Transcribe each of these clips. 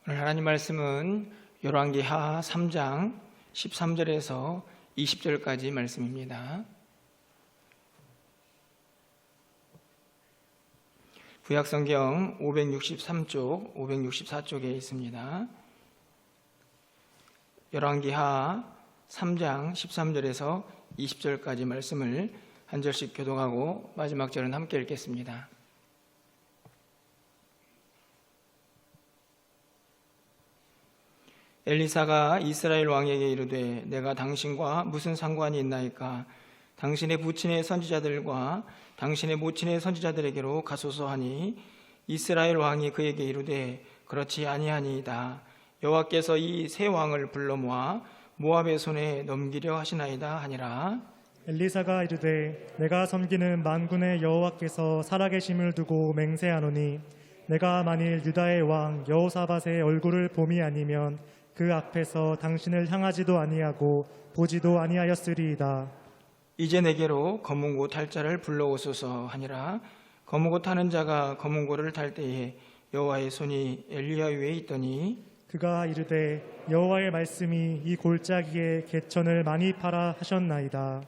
오늘 하나님 말씀은 열왕기하 3장 13절에서 20절까지 말씀입니다. 구약성경 563쪽, 564쪽에 있습니다. 열왕기하 3장 13절에서 20절까지 말씀을 한 절씩 교독하고 마지막 절은 함께 읽겠습니다. 엘리사가 이스라엘 왕에게 이르되 내가 당신과 무슨 상관이 있나이까? 당신의 부친의 선지자들과 당신의 모친의 선지자들에게로 가소서 하니 이스라엘 왕이 그에게 이르되 그렇지 아니하니이다. 여호와께서 이 세 왕을 불러 모아 모압의 손에 넘기려 하시나이다 하니라. 엘리사가 이르되 내가 섬기는 만군의 여호와께서 살아계심을 두고 맹세하노니 내가 만일 유다의 왕 여호사밧의 얼굴을 봄이 아니면 그 앞에서 당신을 향하지도 아니하고 보지도 아니하였으리이다. 이제 내게로 검은고 탈 자를 불러오소서 하니라. 검은고 타는 자가 검은고를 탈 때에 여호와의 손이 엘리야 위에 있더니 그가 이르되 여호와의 말씀이 이 골짜기에 개천을 많이 파라 하셨나이다.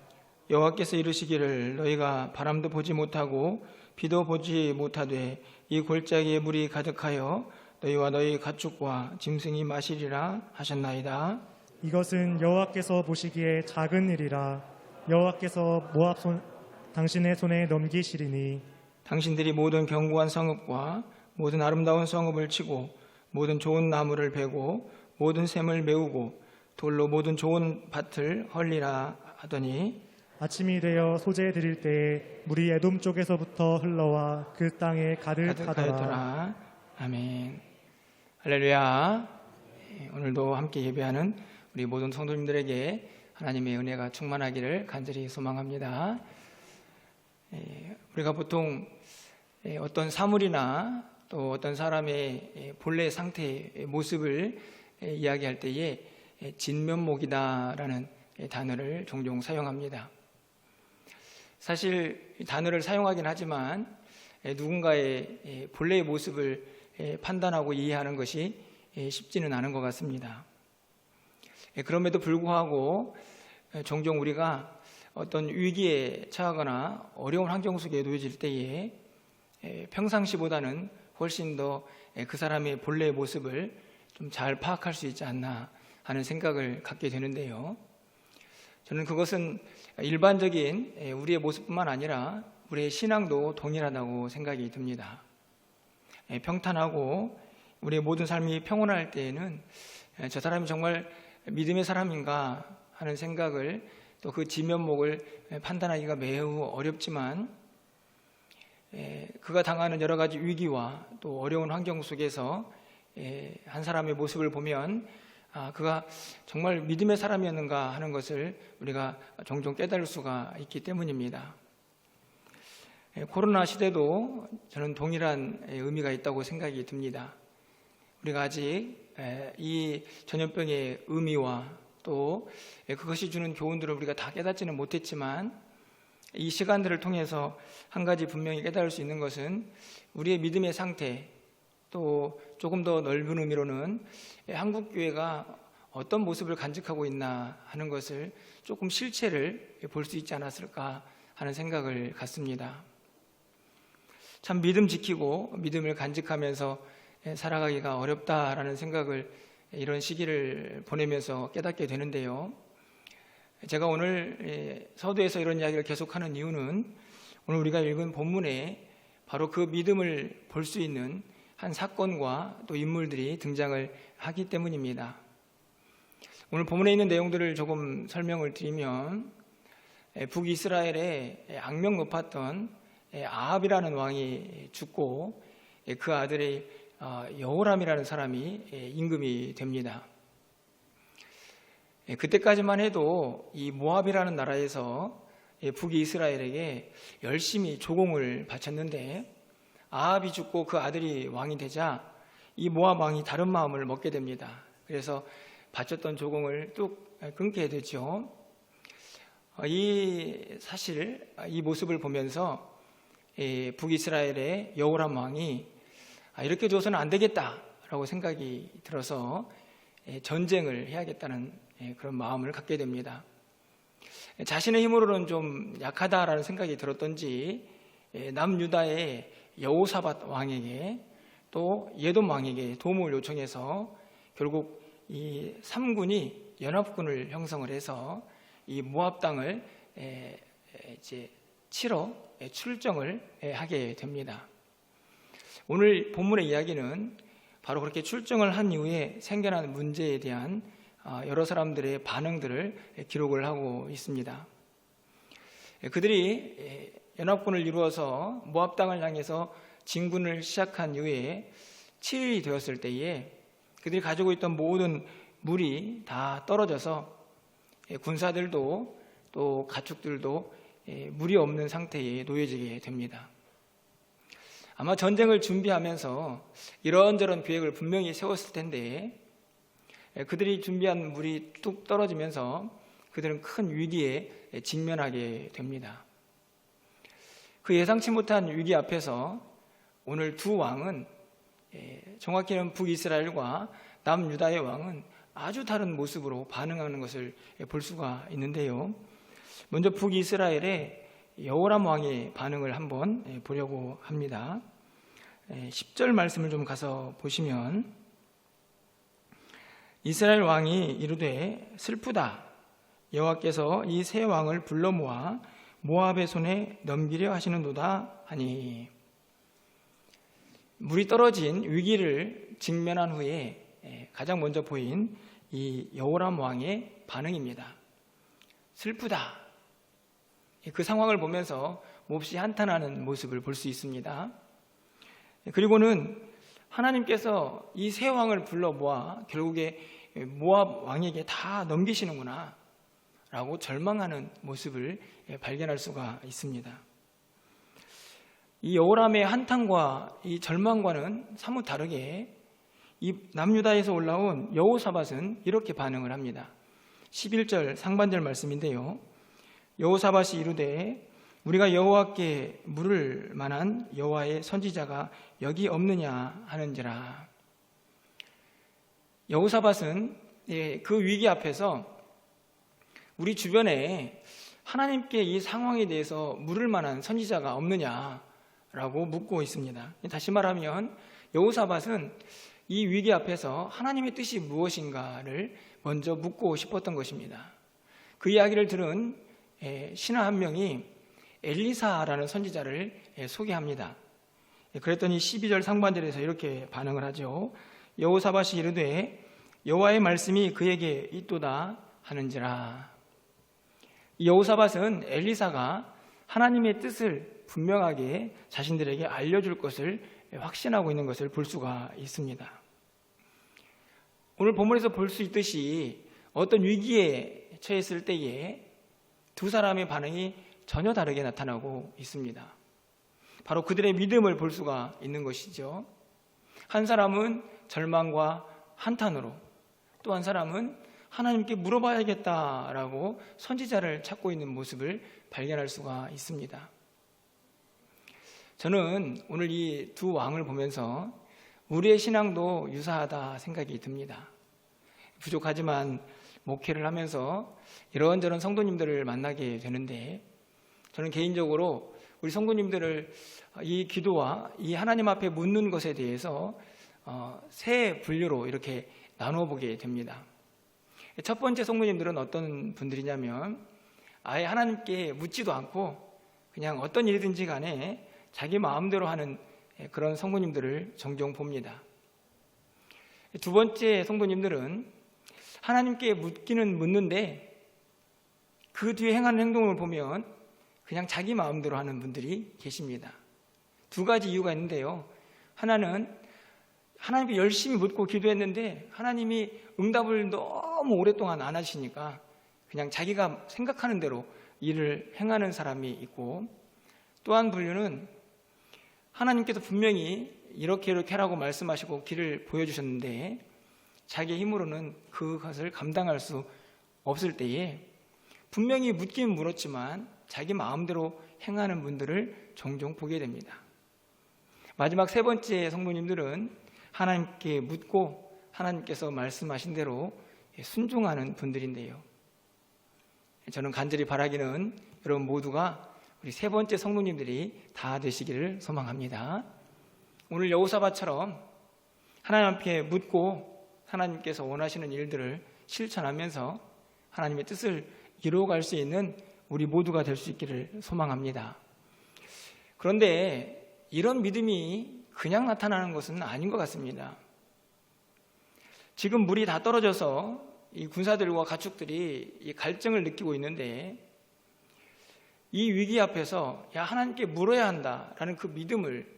여호와께서 이르시기를 너희가 바람도 보지 못하고 비도 보지 못하되 이 골짜기에 물이 가득하여 너희와 너희 가축과 짐승이 마시리라 하셨나이다. 이것은 여호와께서 보시기에 작은 일이라. 여호와께서 모압 당신의 손에 넘기시리니 당신들이 모든 견고한 성읍과 모든 아름다운 성읍을 치고 모든 좋은 나무를 베고 모든 샘을 메우고 돌로 모든 좋은 밭을 헐리라 하더니 아침이 되어 소재 드릴 때에 물이 에돔 쪽에서부터 흘러와 그 땅에 가득하더라. 아멘. 할렐루야. 오늘도 함께 예배하는 우리 모든 성도님들에게 하나님의 은혜가 충만하기를 간절히 소망합니다. 우리가 보통 어떤 사물이나 또 어떤 사람의 본래 상태의 모습을 이야기할 때에 진면목이다라는 단어를 종종 사용합니다. 사실 단어를 사용하긴 하지만 누군가의 본래의 모습을 판단하고 이해하는 것이 쉽지는 않은 것 같습니다. 그럼에도 불구하고 종종 우리가 어떤 위기에 처하거나 어려운 환경 속에 놓여질 때에 평상시보다는 훨씬 더 그 사람의 본래의 모습을 좀 잘 파악할 수 있지 않나 하는 생각을 갖게 되는데요. 저는 그것은 일반적인 우리의 모습뿐만 아니라 우리의 신앙도 동일하다고 생각이 듭니다. 평탄하고 우리의 모든 삶이 평온할 때에는 저 사람이 정말 믿음의 사람인가 하는 생각을 또 그 진면목을 판단하기가 매우 어렵지만 그가 당하는 여러 가지 위기와 또 어려운 환경 속에서 한 사람의 모습을 보면 그가 정말 믿음의 사람이었는가 하는 것을 우리가 종종 깨달을 수가 있기 때문입니다. 코로나 시대도 저는 동일한 의미가 있다고 생각이 듭니다. 우리가 아직 이 전염병의 의미와 또 그것이 주는 교훈들을 우리가 다 깨닫지는 못했지만 이 시간들을 통해서 한 가지 분명히 깨달을 수 있는 것은 우리의 믿음의 상태, 또 조금 더 넓은 의미로는 한국교회가 어떤 모습을 간직하고 있나 하는 것을 조금 실체를 볼 수 있지 않았을까 하는 생각을 갖습니다. 참 믿음 지키고 믿음을 간직하면서 살아가기가 어렵다라는 생각을 이런 시기를 보내면서 깨닫게 되는데요. 제가 오늘 서두에서 이런 이야기를 계속하는 이유는 오늘 우리가 읽은 본문에 바로 그 믿음을 볼 수 있는 한 사건과 또 인물들이 등장을 하기 때문입니다. 오늘 본문에 있는 내용들을 조금 설명을 드리면 북이스라엘에 악명 높았던 아합이라는 왕이 죽고 그 아들의 여호람이라는 사람이 임금이 됩니다. 그때까지만 해도 이 모압이라는 나라에서 북이스라엘에게 열심히 조공을 바쳤는데 아합이 죽고 그 아들이 왕이 되자 이 모압 왕이 다른 마음을 먹게 됩니다. 그래서 바쳤던 조공을 뚝 끊게 되죠. 사실 이 모습을 보면서 북이스라엘의 여호람 왕이 이렇게 둬서는 안 되겠다 라고 생각이 들어서 전쟁을 해야겠다는 그런 마음을 갖게 됩니다. 자신의 힘으로는 좀 약하다라는 생각이 들었던지 남유다의 여호사밧 왕에게 또 예돔 왕에게 도움을 요청해서 결국 이 3군이 연합군을 형성을 해서 이 모압 땅을 이제 치러 출정을 하게 됩니다. 오늘 본문의 이야기는 바로 그렇게 출정을 한 이후에 생겨난 문제에 대한 여러 사람들의 반응들을 기록을 하고 있습니다. 그들이 연합군을 이루어서 모압 땅을 향해서 진군을 시작한 이후에 7일이 되었을 때에 그들이 가지고 있던 모든 물이 다 떨어져서 군사들도 또 가축들도 물이 없는 상태에 놓여지게 됩니다. 아마 전쟁을 준비하면서 이런저런 계획을 분명히 세웠을 텐데 그들이 준비한 물이 뚝 떨어지면서 그들은 큰 위기에 직면하게 됩니다. 그 예상치 못한 위기 앞에서 오늘 두 왕은, 정확히는 북이스라엘과 남유다의 왕은 아주 다른 모습으로 반응하는 것을 볼 수가 있는데요. 먼저 북이스라엘의 여호람 왕의 반응을 한번 보려고 합니다. 10절 말씀을 좀 가서 보시면, 이스라엘 왕이 이르되 슬프다, 여호와께서 이 세 왕을 불러 모아 모압의 손에 넘기려 하시는도다 하니. 물이 떨어진 위기를 직면한 후에 가장 먼저 보인 이 여호람 왕의 반응입니다. 슬프다. 그 상황을 보면서 몹시 한탄하는 모습을 볼 수 있습니다. 그리고는 하나님께서 이 세 왕을 불러 모아 결국에 모압 왕에게 다 넘기시는구나 라고 절망하는 모습을 발견할 수가 있습니다. 이 여호람의 한탄과 이 절망과는 사뭇 다르게 이 남유다에서 올라온 여호사밧은 이렇게 반응을 합니다. 11절 상반절 말씀인데요. 여호사밧이 이르되 우리가 여호와께 물을 만한 여호와의 선지자가 여기 없느냐 하는지라. 여호사밧은 그 위기 앞에서 우리 주변에 하나님께 이 상황에 대해서 물을 만한 선지자가 없느냐라고 묻고 있습니다. 다시 말하면 여호사밧은 이 위기 앞에서 하나님의 뜻이 무엇인가를 먼저 묻고 싶었던 것입니다. 그 이야기를 들은 신하 한 명이 엘리사라는 선지자를 소개합니다. 그랬더니 12절 상반절에서 이렇게 반응을 하죠. 여호사밧이 이르되 여호와의 말씀이 그에게 있도다 하는지라. 여호사밧은 엘리사가 하나님의 뜻을 분명하게 자신들에게 알려줄 것을 확신하고 있는 것을 볼 수가 있습니다. 오늘 본문에서 볼 수 있듯이 어떤 위기에 처했을 때에 두 사람의 반응이 전혀 다르게 나타나고 있습니다. 바로 그들의 믿음을 볼 수가 있는 것이죠. 한 사람은 절망과 한탄으로, 또 한 사람은 하나님께 물어봐야겠다라고 선지자를 찾고 있는 모습을 발견할 수가 있습니다. 저는 오늘 이 두 왕을 보면서 우리의 신앙도 유사하다 생각이 듭니다. 부족하지만 목회를 하면서 이런저런 성도님들을 만나게 되는데 저는 개인적으로 우리 성도님들을 이 기도와 이 하나님 앞에 묻는 것에 대해서 세 분류로 이렇게 나누어 보게 됩니다. 첫 번째 성도님들은 어떤 분들이냐면 아예 하나님께 묻지도 않고 그냥 어떤 일이든지 간에 자기 마음대로 하는 그런 성도님들을 종종 봅니다. 두 번째 성도님들은 하나님께 묻기는 묻는데 그 뒤에 행하는 행동을 보면 그냥 자기 마음대로 하는 분들이 계십니다. 두 가지 이유가 있는데요. 하나는 하나님께 열심히 묻고 기도했는데 하나님이 응답을 너무 오랫동안 안 하시니까 그냥 자기가 생각하는 대로 일을 행하는 사람이 있고, 또 한 분류는 하나님께서 분명히 이렇게 하라고 말씀하시고 길을 보여주셨는데 자기의 힘으로는 그것을 감당할 수 없을 때에 분명히 묻긴 물었지만 자기 마음대로 행하는 분들을 종종 보게 됩니다. 마지막 세 번째 성도님들은 하나님께 묻고 하나님께서 말씀하신 대로 순종하는 분들인데요. 저는 간절히 바라기는 여러분 모두가 우리 세 번째 성도님들이 다 되시기를 소망합니다. 오늘 여호사밧처럼 하나님 앞에 묻고 하나님께서 원하시는 일들을 실천하면서 하나님의 뜻을 이루어갈 수 있는 우리 모두가 될 수 있기를 소망합니다. 그런데 이런 믿음이 그냥 나타나는 것은 아닌 것 같습니다. 지금 물이 다 떨어져서 이 군사들과 가축들이 이 갈증을 느끼고 있는데 이 위기 앞에서 야 하나님께 물어야 한다라는 그 믿음을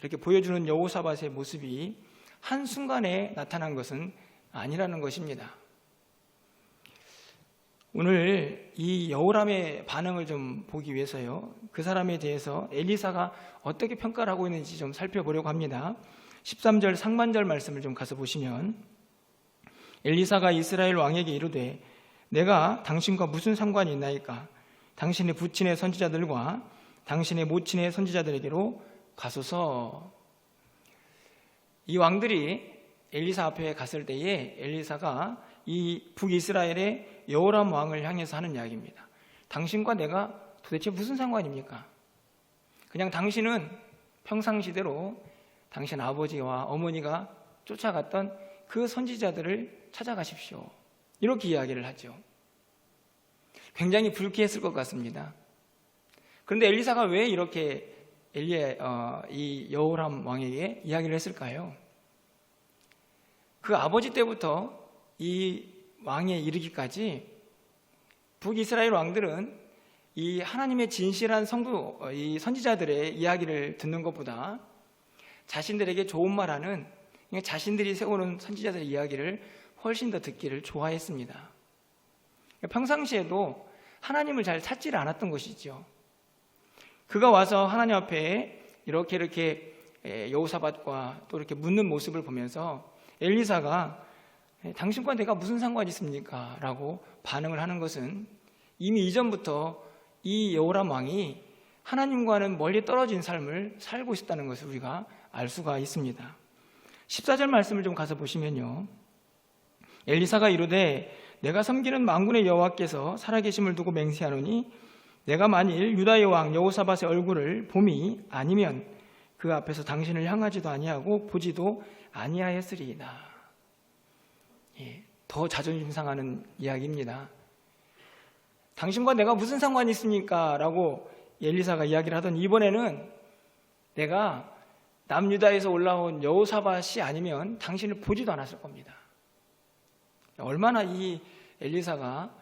이렇게 보여주는 여호사밧의 모습이 한순간에 나타난 것은 아니라는 것입니다. 오늘 이 여호람의 반응을 좀 보기 위해서요, 그 사람에 대해서 엘리사가 어떻게 평가를 하고 있는지 좀 살펴보려고 합니다. 13절 상반절 말씀을 좀 가서 보시면, 엘리사가 이스라엘 왕에게 이르되 내가 당신과 무슨 상관이 있나이까? 당신의 부친의 선지자들과 당신의 모친의 선지자들에게로 가소서. 이 왕들이 엘리사 앞에 갔을 때에 엘리사가 이 북이스라엘의 여호람 왕을 향해서 하는 이야기입니다. 당신과 내가 도대체 무슨 상관입니까? 그냥 당신은 평상시대로 당신 아버지와 어머니가 쫓아갔던 그 선지자들을 찾아가십시오. 이렇게 이야기를 하죠. 굉장히 불쾌했을 것 같습니다. 그런데 엘리사가 왜 이렇게 이 여호람 왕에게 이야기를 했을까요? 그 아버지 때부터 이 왕에 이르기까지 북이스라엘 왕들은 이 하나님의 진실한 이 선지자들의 이야기를 듣는 것보다 자신들에게 좋은 말하는 자신들이 세우는 선지자들의 이야기를 훨씬 더 듣기를 좋아했습니다. 평상시에도 하나님을 잘 찾지를 않았던 것이죠. 그가 와서 하나님 앞에 이렇게 여호사밧과 또 이렇게 묻는 모습을 보면서 엘리사가 당신과 내가 무슨 상관이 있습니까? 라고 반응을 하는 것은 이미 이전부터 이 여호람 왕이 하나님과는 멀리 떨어진 삶을 살고 있었다는 것을 우리가 알 수가 있습니다. 14절 말씀을 좀 가서 보시면요, 엘리사가 이르되 내가 섬기는 만군의 여호와께서 살아계심을 두고 맹세하노니 내가 만일 유다의 왕 여호사밧의 얼굴을 봄이 아니면 그 앞에서 당신을 향하지도 아니하고 보지도 아니하였으리이다. 더 자존심 상하는 이야기입니다. 당신과 내가 무슨 상관이 있습니까? 라고 엘리사가 이야기를 하던 이번에는 내가 남유다에서 올라온 여호사밧이 아니면 당신을 보지도 않았을 겁니다. 얼마나 이 엘리사가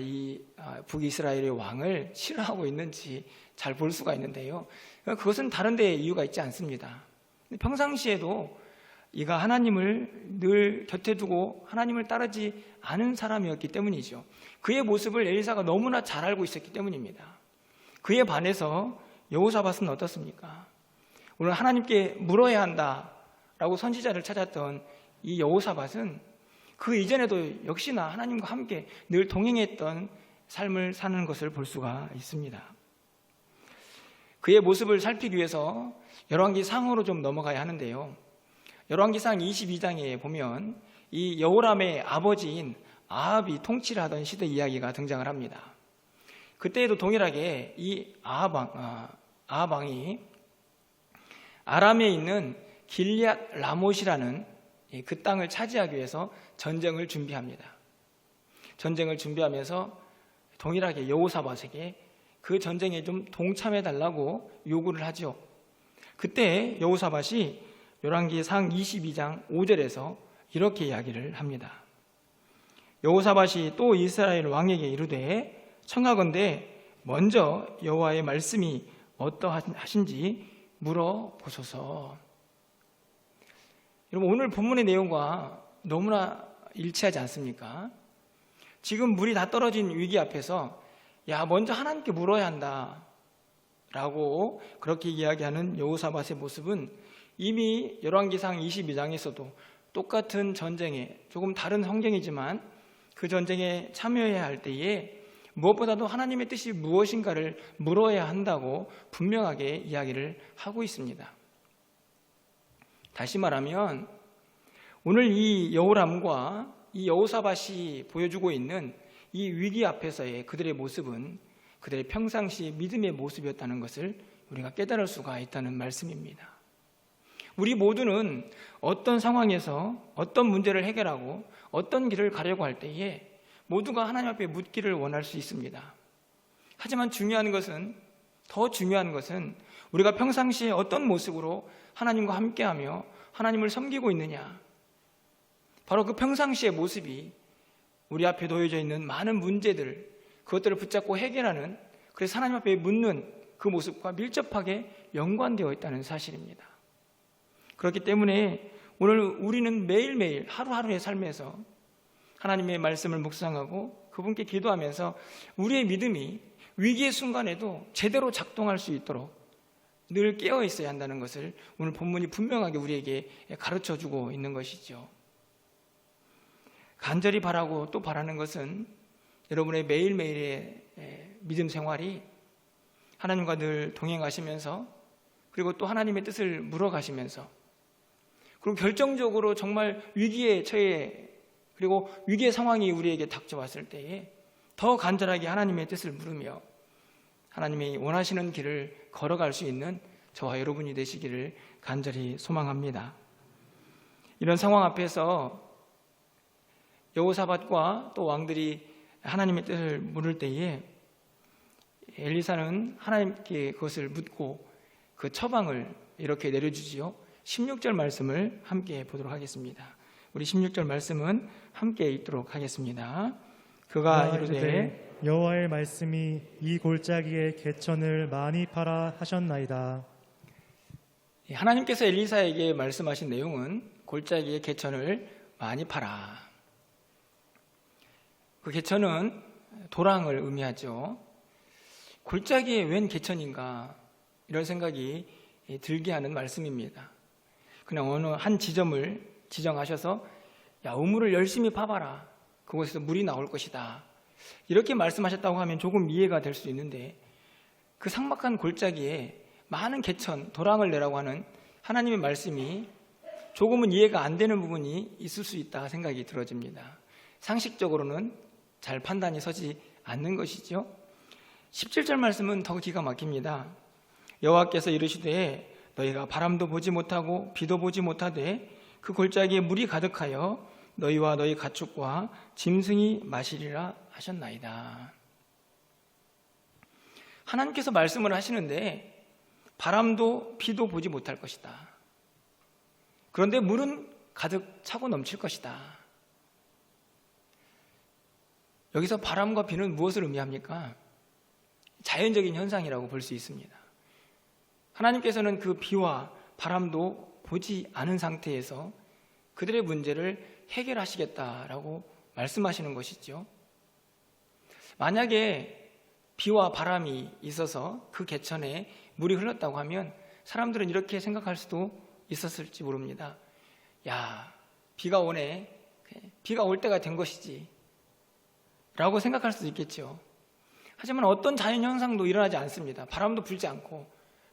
이 북이스라엘의 왕을 싫어하고 있는지 잘 볼 수가 있는데요, 그것은 다른 데에 이유가 있지 않습니다. 평상시에도 이가 하나님을 늘 곁에 두고 하나님을 따르지 않은 사람이었기 때문이죠. 그의 모습을 엘리사가 너무나 잘 알고 있었기 때문입니다. 그에 반해서 여호사밧은 어떻습니까? 오늘 하나님께 물어야 한다라고 선지자를 찾았던 이 여호사밧은 그 이전에도 역시나 하나님과 함께 늘 동행했던 삶을 사는 것을 볼 수가 있습니다. 그의 모습을 살피기 위해서 열왕기상으로 좀 넘어가야 하는데요, 열왕기상 22장에 보면 이 여호람의 아버지인 아합이 통치를 하던 시대 이야기가 등장을 합니다. 그때에도 동일하게 이 아합 왕이 아람에 있는 길리앗 라못이라는 그 땅을 차지하기 위해서 전쟁을 준비합니다. 전쟁을 준비하면서 동일하게 여호사밧에게 그 전쟁에 좀 동참해달라고 요구를 하죠. 그때 여호사밧이 열왕기상 22장 5절에서 이렇게 이야기를 합니다. 여호사밧이 또 이스라엘 왕에게 이르되 청하건대 먼저 여호와의 말씀이 어떠하신지 물어보소서. 여러분, 오늘 본문의 내용과 너무나 일치하지 않습니까? 지금 물이 다 떨어진 위기 앞에서 먼저 하나님께 물어야 한다 라고 그렇게 이야기하는 여호사밧의 모습은 이미 열왕기상 22장에서도 똑같은 전쟁에, 조금 다른 성경이지만 그 전쟁에 참여해야 할 때에 무엇보다도 하나님의 뜻이 무엇인가를 물어야 한다고 분명하게 이야기를 하고 있습니다. 다시 말하면 오늘 이 여호람과 이 여호사밧이 보여주고 있는 이 위기 앞에서의 그들의 모습은 그들의 평상시 믿음의 모습이었다는 것을 우리가 깨달을 수가 있다는 말씀입니다. 우리 모두는 어떤 상황에서 어떤 문제를 해결하고 어떤 길을 가려고 할 때에 모두가 하나님 앞에 묻기를 원할 수 있습니다. 하지만 더 중요한 것은 우리가 평상시에 어떤 모습으로 하나님과 함께하며 하나님을 섬기고 있느냐, 바로 그 평상시의 모습이 우리 앞에 놓여져 있는 많은 문제들, 그것들을 붙잡고 해결하는, 그래서 하나님 앞에 묻는 그 모습과 밀접하게 연관되어 있다는 사실입니다. 그렇기 때문에 오늘 우리는 매일매일 하루하루의 삶에서 하나님의 말씀을 묵상하고 그분께 기도하면서 우리의 믿음이 위기의 순간에도 제대로 작동할 수 있도록 늘 깨어 있어야 한다는 것을 오늘 본문이 분명하게 우리에게 가르쳐주고 있는 것이죠. 간절히 바라고 또 바라는 것은 여러분의 매일매일의 믿음 생활이 하나님과 늘 동행하시면서, 그리고 또 하나님의 뜻을 물어가시면서, 그리고 결정적으로 정말 위기에 처해, 그리고 위기의 상황이 우리에게 닥쳐왔을 때에 더 간절하게 하나님의 뜻을 물으며 하나님이 원하시는 길을 걸어갈 수 있는 저와 여러분이 되시기를 간절히 소망합니다. 이런 상황 앞에서 여호사밧과 또 왕들이 하나님의 뜻을 물을 때에 엘리사는 하나님께 그것을 묻고 그 처방을 이렇게 내려주지요. 16절 말씀을 함께 보도록 하겠습니다. 우리 16절 말씀은 함께 읽도록 하겠습니다. 그가 이르되 여호와의 말씀이 이 골짜기에 개천을 많이 팔아 하셨나이다. 하나님께서 엘리사에게 말씀하신 내용은 골짜기에 개천을 많이 팔아. 그 개천은 도랑을 의미하죠. 골짜기에 웬 개천인가, 이런 생각이 들게 하는 말씀입니다. 그냥 어느 한 지점을 지정하셔서 야, 우물을 열심히 파봐라, 그곳에서 물이 나올 것이다, 이렇게 말씀하셨다고 하면 조금 이해가 될 수 있는데, 그 삭막한 골짜기에 많은 개천, 도랑을 내라고 하는 하나님의 말씀이 조금은 이해가 안 되는 부분이 있을 수 있다 생각이 들어집니다. 상식적으로는 잘 판단이 서지 않는 것이죠. 17절 말씀은 더 기가 막힙니다. 여호와께서 이르시되 너희가 바람도 보지 못하고 비도 보지 못하되 그 골짜기에 물이 가득하여 너희와 너희 가축과 짐승이 마시리라 하셨나이다. 하나님께서 말씀을 하시는데 바람도 비도 보지 못할 것이다. 그런데 물은 가득 차고 넘칠 것이다. 여기서 바람과 비는 무엇을 의미합니까? 자연적인 현상이라고 볼 수 있습니다. 하나님께서는 그 비와 바람도 보지 않은 상태에서 그들의 문제를 해결하시겠다라고 말씀하시는 것이죠. 만약에 비와 바람이 있어서 그 개천에 물이 흘렀다고 하면 사람들은 이렇게 생각할 수도 있었을지 모릅니다. 야, 비가 오네. 비가 올 때가 된 것이지 라고 생각할 수도 있겠죠. 하지만 어떤 자연현상도 일어나지 않습니다. 바람도 불지 않고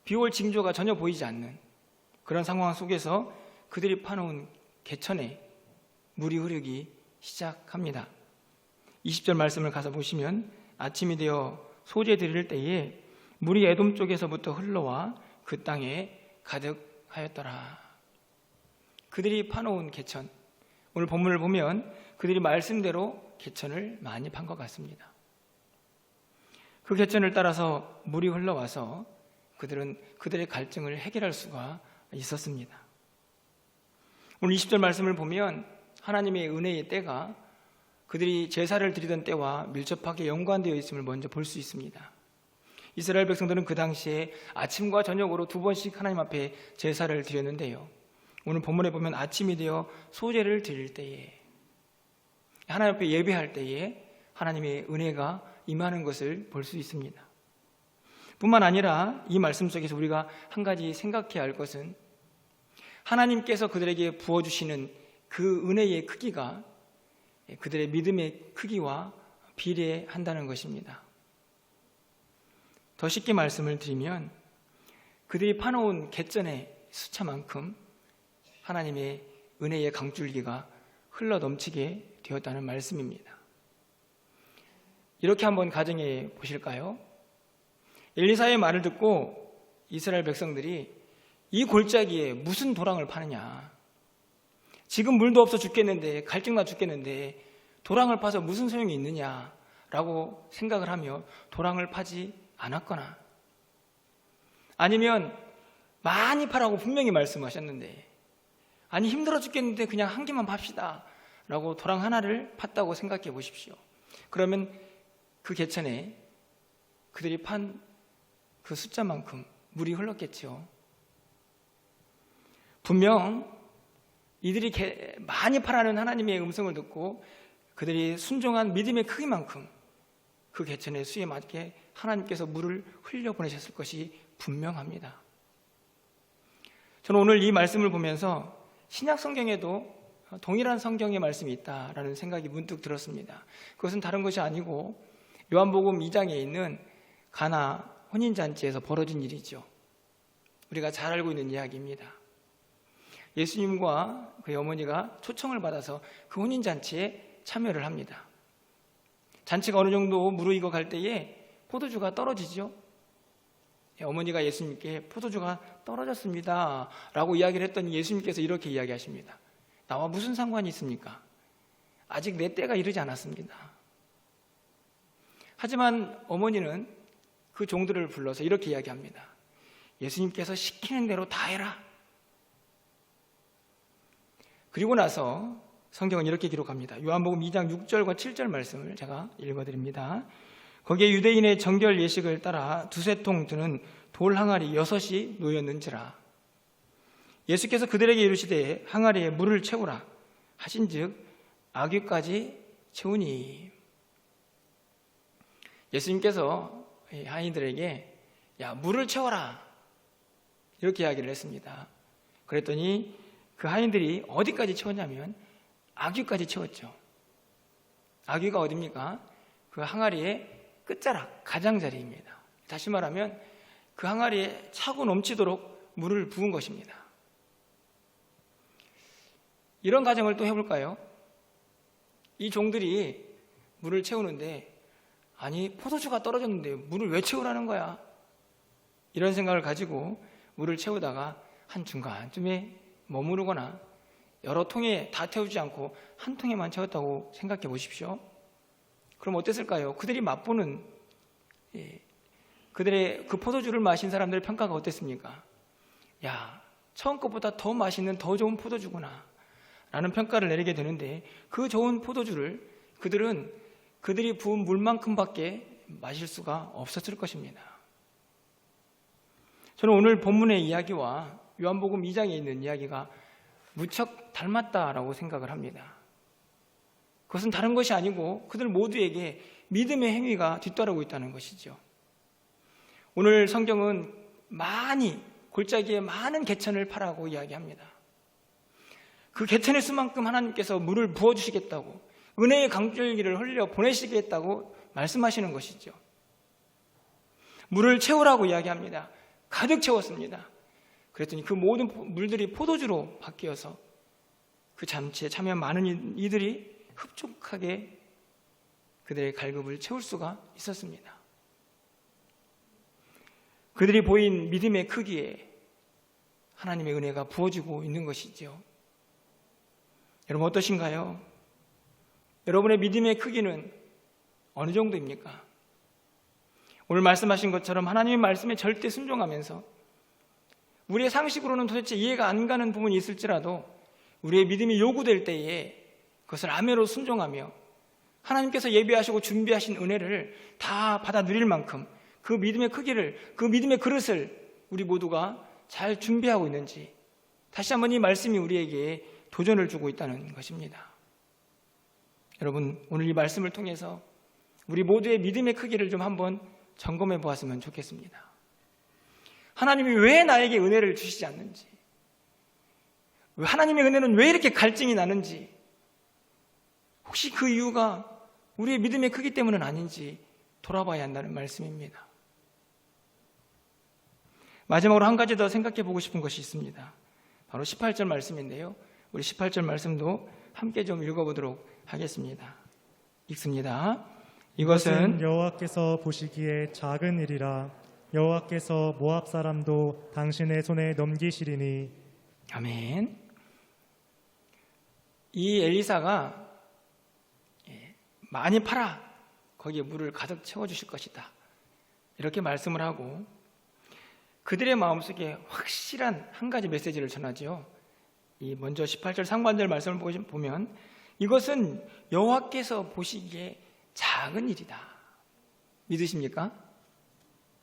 비올 징조가 전혀 보이지 않는 그런 상황 속에서 그들이 파놓은 개천에 물이 흐르기 시작합니다. 20절 말씀을 가서 보시면 아침이 되어 소재 드릴 때에 물이 에돔 쪽에서부터 흘러와 그 땅에 가득하였더라. 그들이 파놓은 개천, 오늘 본문을 보면 그들이 말씀대로 개천을 많이 판 것 같습니다. 그 개천을 따라서 물이 흘러와서 그들은 그들의 갈증을 해결할 수가 있었습니다. 오늘 20절 말씀을 보면 하나님의 은혜의 때가 그들이 제사를 드리던 때와 밀접하게 연관되어 있음을 먼저 볼 수 있습니다. 이스라엘 백성들은 그 당시에 아침과 저녁으로 2번씩 하나님 앞에 제사를 드렸는데요, 오늘 본문에 보면 아침이 되어 소제를 드릴 때에, 하나님 앞에 예배할 때에 하나님의 은혜가 임하는 것을 볼 수 있습니다. 뿐만 아니라 이 말씀 속에서 우리가 한 가지 생각해야 할 것은 하나님께서 그들에게 부어주시는 그 은혜의 크기가 그들의 믿음의 크기와 비례한다는 것입니다. 더 쉽게 말씀을 드리면 그들이 파놓은 갯전의 수차만큼 하나님의 은혜의 강줄기가 흘러 넘치게 되었다는 말씀입니다. 이렇게 한번 가정해 보실까요? 엘리사의 말을 듣고 이스라엘 백성들이 이 골짜기에 무슨 도랑을 파느냐, 지금 물도 없어 죽겠는데, 갈증나 죽겠는데 도랑을 파서 무슨 소용이 있느냐라고 생각을 하며 도랑을 파지 않았거나, 아니면 많이 파라고 분명히 말씀하셨는데 아니 힘들어 죽겠는데 그냥 한 개만 팝시다 라고 도랑 하나를 팠다고 생각해 보십시오. 그러면 그 개천에 그들이 판 그 숫자만큼 물이 흘렀겠죠. 분명 이들이 많이 파라는 하나님의 음성을 듣고 그들이 순종한 믿음의 크기만큼 그 개천의 수에 맞게 하나님께서 물을 흘려보내셨을 것이 분명합니다. 저는 오늘 이 말씀을 보면서 신약 성경에도 동일한 성경의 말씀이 있다라는 생각이 문득 들었습니다. 그것은 다른 것이 아니고 요한복음 2장에 있는 가나 혼인잔치에서 벌어진 일이죠. 우리가 잘 알고 있는 이야기입니다. 예수님과 그의 어머니가 초청을 받아서 그 혼인잔치에 참여를 합니다. 잔치가 어느 정도 무르익어 갈 때에 포도주가 떨어지죠. 어머니가 예수님께 포도주가 떨어졌습니다 라고 이야기를 했더니 예수님께서 이렇게 이야기하십니다. 나와 무슨 상관이 있습니까? 아직 내 때가 이르지 않았습니다. 하지만 어머니는 그 종들을 불러서 이렇게 이야기합니다. 예수님께서 시키는 대로 다 해라. 그리고 나서 성경은 이렇게 기록합니다. 요한복음 2장 6절과 7절 말씀을 제가 읽어드립니다. 거기에 유대인의 정결 예식을 따라 두세 통 드는 돌 항아리 6이 놓였는지라. 예수께서 그들에게 이르시되 항아리에 물을 채우라 하신즉 아귀까지 채우니. 예수님께서 하인들에게 야 물을 채워라 이렇게 이야기를 했습니다. 그랬더니 그 하인들이 어디까지 채웠냐면 아귀까지 채웠죠. 아귀가 어디입니까? 그 항아리의 끝자락, 가장자리입니다. 다시 말하면 그 항아리에 차고 넘치도록 물을 부은 것입니다. 이런 가정을 또 해볼까요? 이 종들이 물을 채우는데 아니 포도주가 떨어졌는데 물을 왜 채우라는 거야? 이런 생각을 가지고 물을 채우다가 한중간쯤에 머무르거나 여러 통에 다 태우지 않고 한 통에만 채웠다고 생각해 보십시오. 그럼 어땠을까요? 그들이 맛보는 그들의 그 포도주를 마신 사람들의 평가가 어땠습니까? 야, 처음 것보다 더 맛있는 더 좋은 포도주구나 라는 평가를 내리게 되는데 그 좋은 포도주를 그들이 부은 물만큼밖에 마실 수가 없었을 것입니다. 저는 오늘 본문의 이야기와 요한복음 2장에 있는 이야기가 무척 닮았다라고 생각을 합니다. 그것은 다른 것이 아니고 그들 모두에게 믿음의 행위가 뒤따르고 있다는 것이죠. 오늘 성경은 골짜기에 많은 개천을 파라고 이야기합니다. 그 개천의 수만큼 하나님께서 물을 부어주시겠다고, 은혜의 강줄기를 흘려 보내시겠다고 말씀하시는 것이죠. 물을 채우라고 이야기합니다. 가득 채웠습니다. 그랬더니 그 모든 물들이 포도주로 바뀌어서 그 잔치에 참여한 많은 이들이 흡족하게 그들의 갈급을 채울 수가 있었습니다. 그들이 보인 믿음의 크기에 하나님의 은혜가 부어지고 있는 것이죠. 여러분 어떠신가요? 여러분의 믿음의 크기는 어느 정도입니까? 오늘 말씀하신 것처럼 하나님의 말씀에 절대 순종하면서 우리의 상식으로는 도대체 이해가 안 가는 부분이 있을지라도 우리의 믿음이 요구될 때에 그것을 아멘으로 순종하며 하나님께서 예비하시고 준비하신 은혜를 다 받아 누릴 만큼 그 믿음의 크기를, 그 믿음의 그릇을 우리 모두가 잘 준비하고 있는지 다시 한번 이 말씀이 우리에게 도전을 주고 있다는 것입니다. 여러분 오늘 이 말씀을 통해서 우리 모두의 믿음의 크기를 좀 한번 점검해 보았으면 좋겠습니다. 하나님이 왜 나에게 은혜를 주시지 않는지, 하나님의 은혜는 왜 이렇게 갈증이 나는지, 혹시 그 이유가 우리의 믿음의 크기 때문은 아닌지 돌아봐야 한다는 말씀입니다. 마지막으로 한 가지 더 생각해 보고 싶은 것이 있습니다. 바로 18절 말씀인데요. 우리 18절 말씀도 함께 좀 읽어보도록 하겠습니다. 읽습니다. 이것은 여호와께서 보시기에 작은 일이라 여호와께서 모압 사람도 당신의 손에 넘기시리니. 아멘. 이 엘리사가 많이 팔아 거기에 물을 가득 채워주실 것이다, 이렇게 말씀을 하고 그들의 마음속에 확실한 한 가지 메시지를 전하죠. 이 먼저 18절 상반절 말씀을 보면 이것은 여호와께서 보시기에 작은 일이다. 믿으십니까?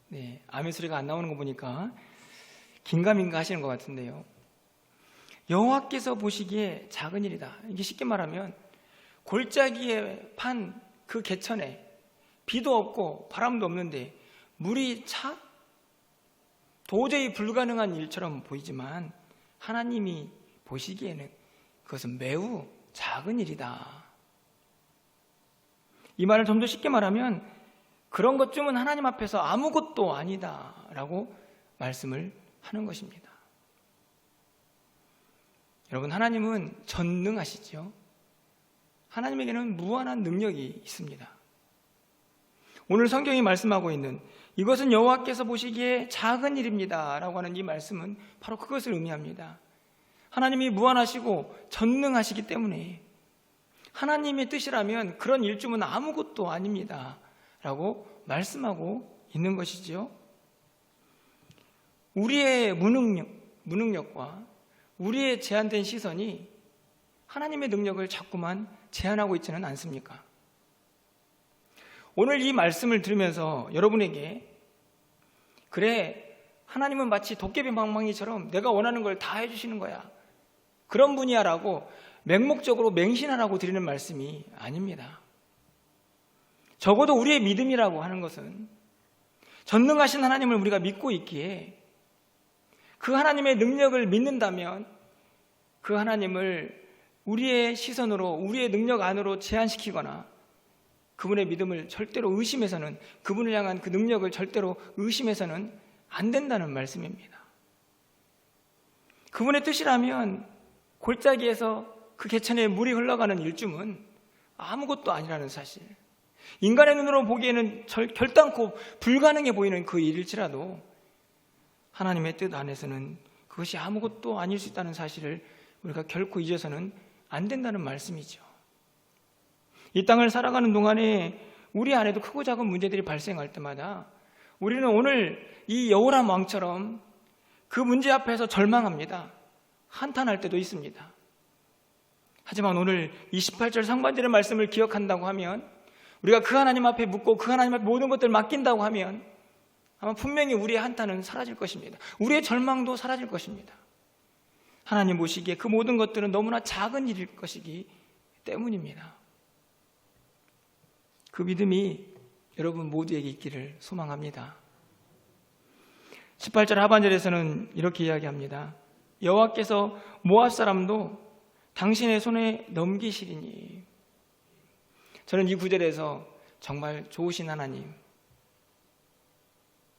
네, 아멘 소리가 안 나오는 거 보니까 긴가민가 하시는 것 같은데요. 여호와께서 보시기에 작은 일이다. 이게 쉽게 말하면 골짜기에 판 그 개천에 비도 없고 바람도 없는데 물이 차? 도저히 불가능한 일처럼 보이지만 하나님이 보시기에는 그것은 매우 작은 일이다. 이 말을 좀 더 쉽게 말하면 그런 것쯤은 하나님 앞에서 아무것도 아니다 라고 말씀을 하는 것입니다. 여러분, 하나님은 전능하시죠. 하나님에게는 무한한 능력이 있습니다. 오늘 성경이 말씀하고 있는 이것은 여호와께서 보시기에 작은 일입니다 라고 하는 이 말씀은 바로 그것을 의미합니다. 하나님이 무한하시고 전능하시기 때문에 하나님의 뜻이라면 그런 일쯤은 아무것도 아닙니다 라고 말씀하고 있는 것이죠. 우리의 무능력과 우리의 제한된 시선이 하나님의 능력을 자꾸만 제한하고 있지는 않습니까? 오늘 이 말씀을 들으면서 여러분에게 그래, 하나님은 마치 도깨비 방망이처럼 내가 원하는 걸 다 해주시는 거야, 그런 분이야 라고 맹목적으로 맹신하라고 드리는 말씀이 아닙니다. 적어도 우리의 믿음이라고 하는 것은 전능하신 하나님을 우리가 믿고 있기에 그 하나님의 능력을 믿는다면 그 하나님을 우리의 시선으로, 우리의 능력 안으로 제한시키거나 그분의 믿음을 절대로 의심해서는, 그분을 향한 그 능력을 절대로 의심해서는 안 된다는 말씀입니다. 그분의 뜻이라면 골짜기에서 그 개천에 물이 흘러가는 일쯤은 아무것도 아니라는 사실, 인간의 눈으로 보기에는 결단코 불가능해 보이는 그 일일지라도 하나님의 뜻 안에서는 그것이 아무것도 아닐 수 있다는 사실을 우리가 결코 잊어서는 안 된다는 말씀이죠. 이 땅을 살아가는 동안에 우리 안에도 크고 작은 문제들이 발생할 때마다 우리는 오늘 이 여호람 왕처럼 그 문제 앞에서 절망합니다. 한탄할 때도 있습니다. 하지만 오늘 28절 상반절의 말씀을 기억한다고 하면, 우리가 그 하나님 앞에 묻고 그 하나님 앞에 모든 것들을 맡긴다고 하면 아마 분명히 우리의 한탄은 사라질 것입니다. 우리의 절망도 사라질 것입니다. 하나님 보시기에 그 모든 것들은 너무나 작은 일일 것이기 때문입니다. 그 믿음이 여러분 모두에게 있기를 소망합니다. 18절 하반절에서는 이렇게 이야기합니다. 여호와께서 모압 사람도 당신의 손에 넘기시리니. 저는 이 구절에서 정말 좋으신 하나님,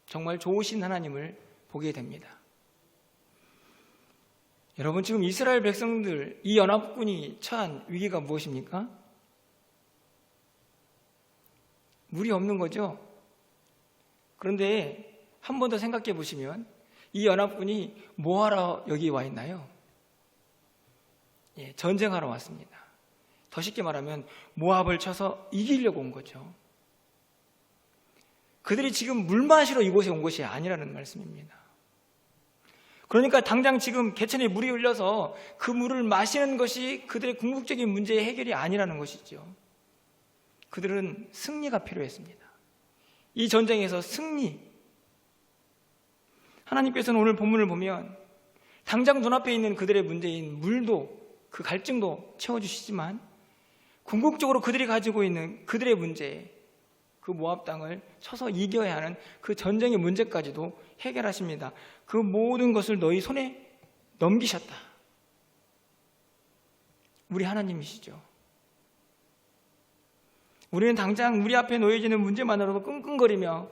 정말 좋으신 하나님을 보게 됩니다. 여러분, 지금 이스라엘 백성들, 이 연합군이 처한 위기가 무엇입니까? 물이 없는 거죠. 그런데 한 번 더 생각해 보시면 이 연합군이 뭐하러 여기 와 있나요? 전쟁하러 왔습니다. 더 쉽게 말하면 모압을 쳐서 이기려고 온 거죠. 그들이 지금 물 마시러 이곳에 온 것이 아니라는 말씀입니다. 그러니까 당장 지금 개천에 물이 흘려서 그 물을 마시는 것이 그들의 궁극적인 문제의 해결이 아니라는 것이죠. 그들은 승리가 필요했습니다. 이 전쟁에서 승리. 하나님께서는 오늘 본문을 보면 당장 눈앞에 있는 그들의 문제인 물도, 그 갈증도 채워주시지만 궁극적으로 그들이 가지고 있는 그들의 문제, 그 모압 땅을 쳐서 이겨야 하는 그 전쟁의 문제까지도 해결하십니다. 그 모든 것을 너희 손에 넘기셨다. 우리 하나님이시죠. 우리는 당장 우리 앞에 놓여지는 문제만으로도 끙끙거리며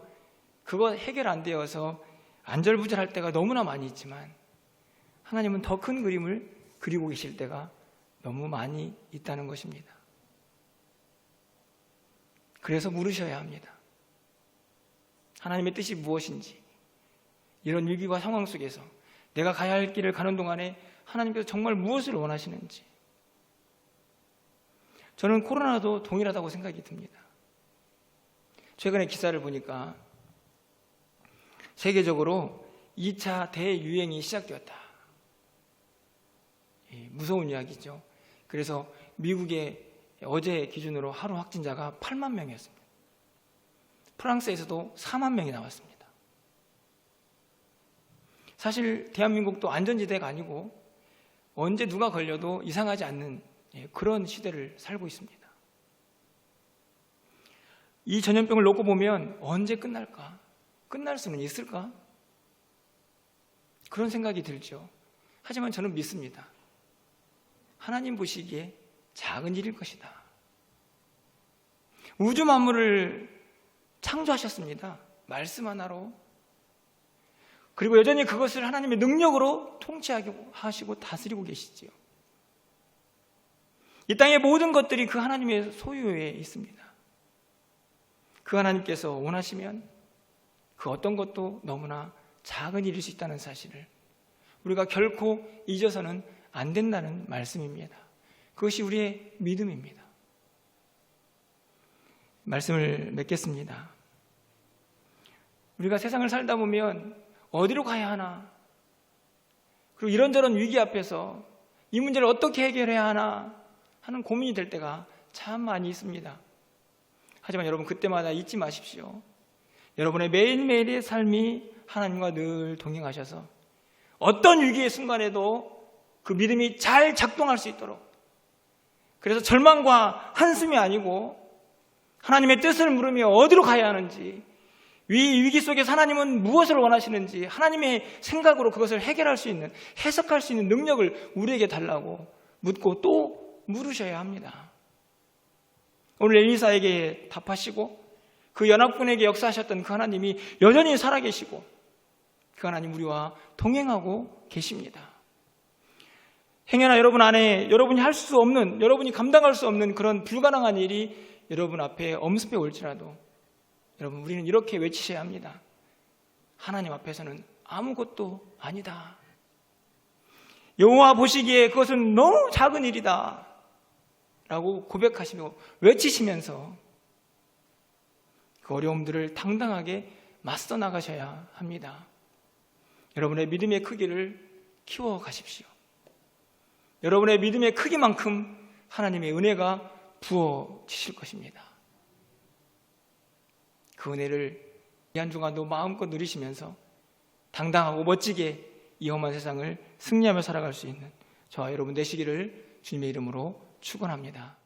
그거 해결 안 되어서 안절부절할 때가 너무나 많이 있지만, 하나님은 더 큰 그림을 그리고 계실 때가 너무 많이 있다는 것입니다. 그래서 물으셔야 합니다. 하나님의 뜻이 무엇인지, 이런 위기와 상황 속에서 내가 가야 할 길을 가는 동안에 하나님께서 정말 무엇을 원하시는지. 저는 코로나도 동일하다고 생각이 듭니다. 최근에 기사를 보니까 세계적으로 2차 대유행이 시작되었다. 무서운 이야기죠. 그래서 미국의 어제 기준으로 하루 확진자가 8만 명이었습니다. 프랑스에서도 4만 명이 나왔습니다. 사실 대한민국도 안전지대가 아니고 언제 누가 걸려도 이상하지 않는 그런 시대를 살고 있습니다. 이 전염병을 놓고 보면 언제 끝날까? 끝날 수는 있을까? 그런 생각이 들죠. 하지만 저는 믿습니다. 하나님 보시기에 작은 일일 것이다. 우주 만물을 창조하셨습니다. 말씀 하나로. 그리고 여전히 그것을 하나님의 능력으로 통치하시고 다스리고 계시지요. 이 땅의 모든 것들이 그 하나님의 소유에 있습니다. 그 하나님께서 원하시면 그 어떤 것도 너무나 작은 일일 수 있다는 사실을 우리가 결코 잊어서는 안 된다는 말씀입니다. 그것이 우리의 믿음입니다. 말씀을 맺겠습니다. 우리가 세상을 살다 보면 어디로 가야 하나, 그리고 이런저런 위기 앞에서 이 문제를 어떻게 해결해야 하나 하는 고민이 될 때가 참 많이 있습니다. 하지만 여러분, 그때마다 잊지 마십시오. 여러분의 매일매일의 삶이 하나님과 늘 동행하셔서 어떤 위기의 순간에도 그 믿음이 잘 작동할 수 있도록, 그래서 절망과 한숨이 아니고 하나님의 뜻을 물으며 어디로 가야 하는지, 이 위기 속에서 하나님은 무엇을 원하시는지 하나님의 생각으로 그것을 해결할 수 있는, 해석할 수 있는 능력을 우리에게 달라고 묻고 또 물으셔야 합니다. 오늘 엘리사에게 답하시고 그 연합군에게 역사하셨던 그 하나님이 여전히 살아계시고 그 하나님 우리와 동행하고 계십니다. 행여나 여러분 안에 여러분이 할 수 없는, 여러분이 감당할 수 없는 그런 불가능한 일이 여러분 앞에 엄습해 올지라도 여러분, 우리는 이렇게 외치셔야 합니다. 하나님 앞에서는 아무것도 아니다. 여호와 보시기에 그것은 너무 작은 일이다 라고 고백하시며 외치시면서 그 어려움들을 당당하게 맞서 나가셔야 합니다. 여러분의 믿음의 크기를 키워 가십시오. 여러분의 믿음의 크기만큼 하나님의 은혜가 부어지실 것입니다. 그 은혜를 이 한 주간도 마음껏 누리시면서 당당하고 멋지게 이 험한 세상을 승리하며 살아갈 수 있는 저와 여러분 되시기를 주님의 이름으로 축원합니다.